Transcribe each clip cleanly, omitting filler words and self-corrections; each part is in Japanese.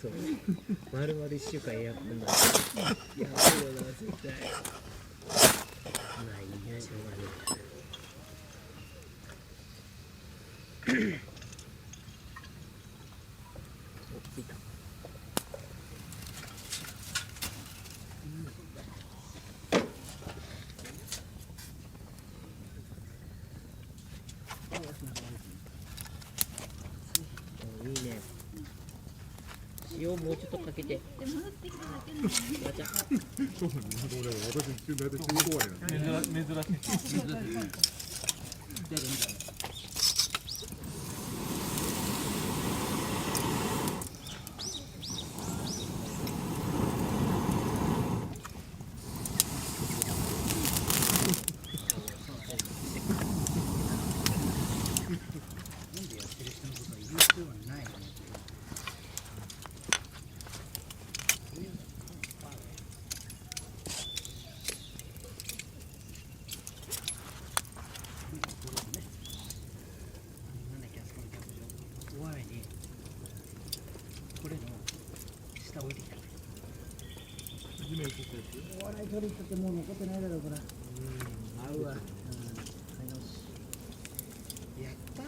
そう。丸々1週間エアコンなんで。やばいよな、絶対。まあいいな、しょうがない。お、着いた。いいね。塩もうちょっとかけて。で戻ってきただけなのに。ガチャ。そうなんです。俺私大体中怖いな。珍しい。お笑い取りってもう残ってないだろうから。合うわ。やったー。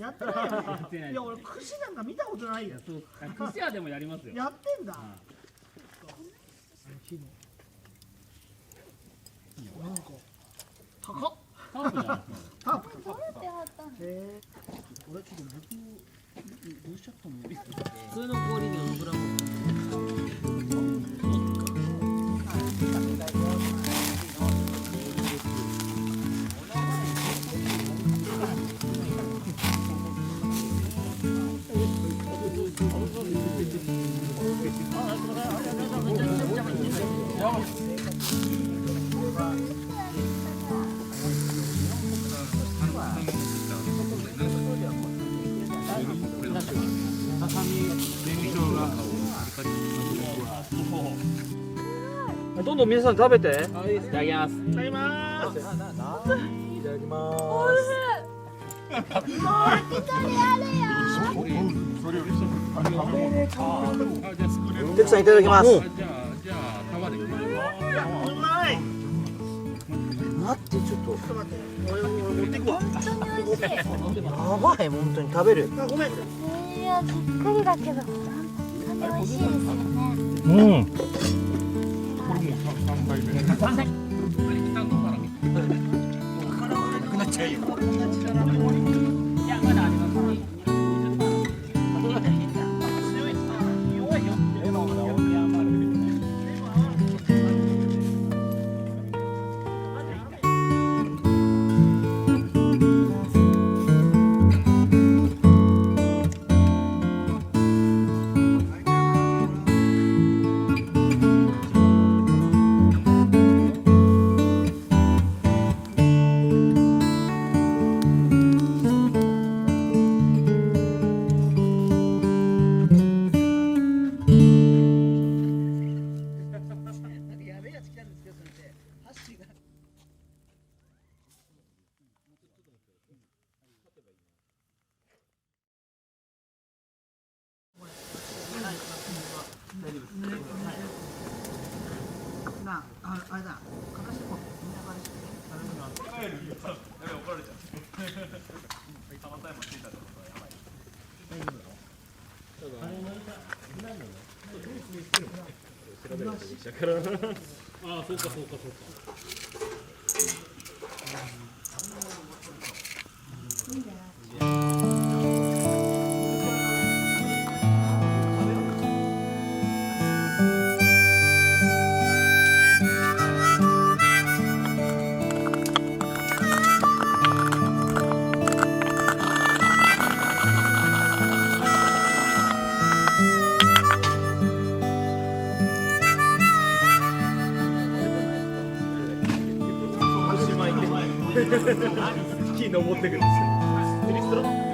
やってないよね。いや俺串なんか見たことないよ。串屋でもやりますよ。やってんだ。なんか高っ。タープじゃないですか。タープ。どうやって貼ったの？俺ちょっと僕どうしちゃったの？普通の氷で膨らむ。どんどん皆さん食べて。いただきます。いただきます。いただきまおいしい。もう一人あれや。それより食べ物す。てつさんいただきます。じゃあ束でうまい。待ってちょっちょっと待って。俺持ってくわ。本当に美味しい。とやばい本当に食べる。あごめん。いやじっくりだけど本当に美味しいですよね。うん。これもう3回目いやまだあります。やべえやつ来たんですけど先生。ハッシーが。なあ、あれだ、かかしてこう、みんなからして。ああそうかそうかそうか。木登ってくるんですよ。